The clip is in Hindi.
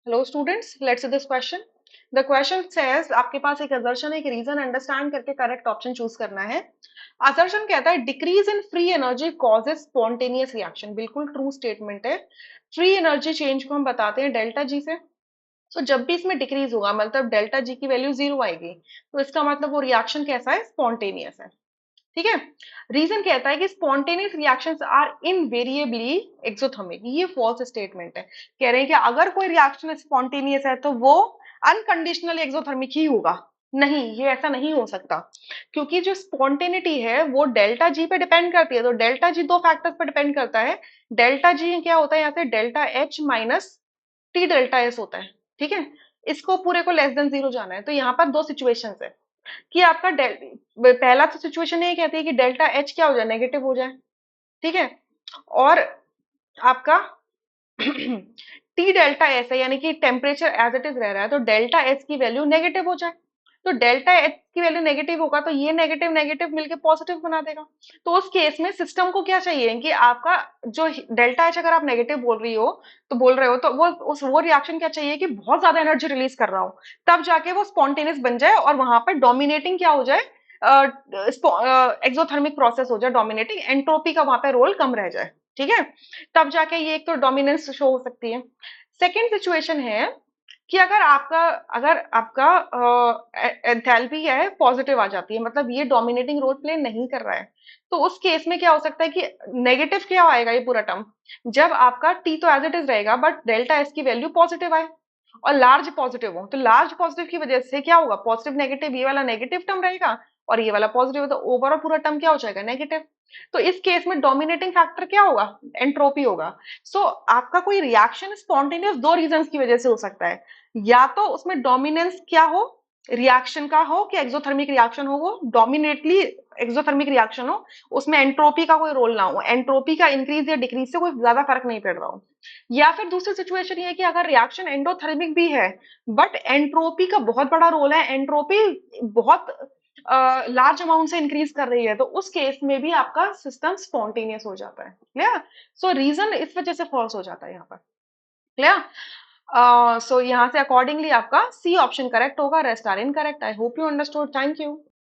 Hello students, let's see this question. The question says आपके पास एक असर्शन एक रीजन अंडरस्टैंड करके करेक्ट ऑप्शन चूज करना है. असर्शन कहता है decrease in free energy causes spontaneous reaction. बिल्कुल ट्रू स्टेटमेंट है. फ्री एनर्जी चेंज को हम बताते हैं डेल्टा जी से. तो जब भी इसमें डिक्रीज होगा मतलब डेल्टा जी की वैल्यू जीरो आएगी, तो इसका मतलब वो रिएक्शन कैसा है, स्पॉन्टेनियस है. ठीक है. रीजन कहता है कि spontaneous reactions are invariably exothermic. ये फॉल्स स्टेटमेंट है. कह रहे हैं कि अगर कोई रिएक्शन स्पॉन्टेनियस है तो वो अनकंडीशनल एक्सोथर्मिक ही होगा. नहीं, ये ऐसा नहीं हो सकता. क्योंकि जो स्पॉन्टेनिटी है वो डेल्टा जी पे डिपेंड करती है. तो डेल्टा जी दो फैक्टर्स पे डिपेंड करता है. डेल्टा जी क्या होता है, यहाँ से delta H minus T delta S होता है. ठीक है. इसको पूरे को लेस देन जीरो जाना है. तो यहाँ पर दो सिचुएशंस है कि आपका पहला तो सिचुएशन ये कहती है कि डेल्टा एच क्या हो जाए, नेगेटिव हो जाए. ठीक है. और आपका टी डेल्टा एस है, यानी कि टेम्परेचर एज इट इज रह रहा है, तो डेल्टा एच की वैल्यू नेगेटिव हो जाए. तो डेल्टा एच की वैल्यू नेगेटिव होगा तो ये नेगेटिव नेगेटिव मिलके पॉजिटिव बना देगा. तो उस केस में सिस्टम को क्या चाहिए कि आपका जो डेल्टा एच अगर आप नेगेटिव बोल रहे हो तो वो रिएक्शन क्या चाहिए कि बहुत ज्यादा एनर्जी रिलीज कर रहा हो, तब जाके वो स्पॉन्टेनियस बन जाए और वहां पर डोमिनेटिंग क्या हो जाए, एक्सोथर्मिक प्रोसेस हो जाए डोमिनेटिंग, एंट्रोपी का वहां पे रोल कम रह जाए. ठीक है. तब जाके ये एक तो डोमिनेंस शो हो सकती है. सेकेंड सिचुएशन है कि अगर आपका एंथैल्पी क्या है, पॉजिटिव आ जाती है, मतलब ये डोमिनेटिंग रोल प्ले नहीं कर रहा है. तो उस केस में क्या हो सकता है कि नेगेटिव क्या आएगा ये पूरा टर्म, जब आपका टी तो एज इट इज रहेगा बट डेल्टा एस की वैल्यू पॉजिटिव आए और लार्ज पॉजिटिव हो, तो लार्ज पॉजिटिव की वजह से क्या होगा, पॉजिटिव नेगेटिव ये वाला नेगेटिव टर्म रहेगा और ये वाला पॉजिटिव, तो ओवरऑल पूरा टर्म क्या हो जाएगा, नेगेटिव. तो इस केस में डोमिनेटिंग फैक्टर क्या होगा, एंट्रोपी होगा. आपका कोई रिएक्शन स्पॉन्टेनियस दो रीजंस की वजह से हो सकता है. या तो उसमें डोमिनेंस क्या हो, रिएक्शन का हो, कि एक्सोथर्मिक रिएक्शन हो, वो डोमिनेटली एक्सोथर्मिक रिएक्शन हो, उसमें एंट्रोपी का कोई रोल ना हो, एंट्रोपी का इंक्रीज या डिक्रीज से कोई ज्यादा फर्क नहीं पड़ रहा हो. या फिर दूसरी सिचुएशन ये है कि अगर रिएक्शन एंडोथर्मिक भी है बट एंट्रोपी का बहुत बड़ा रोल है, एंट्रोपी बहुत लार्ज अमाउंट से इंक्रीज कर रही है, तो उस केस में भी आपका सिस्टम स्पॉन्टेनियस हो जाता है. क्लियर. रीजन इस वजह से फॉल्स हो जाता है यहाँ पर. क्लियर. यहाँ से अकॉर्डिंगली आपका सी ऑप्शन करेक्ट होगा, rest are incorrect. I hope you understood. Thank you.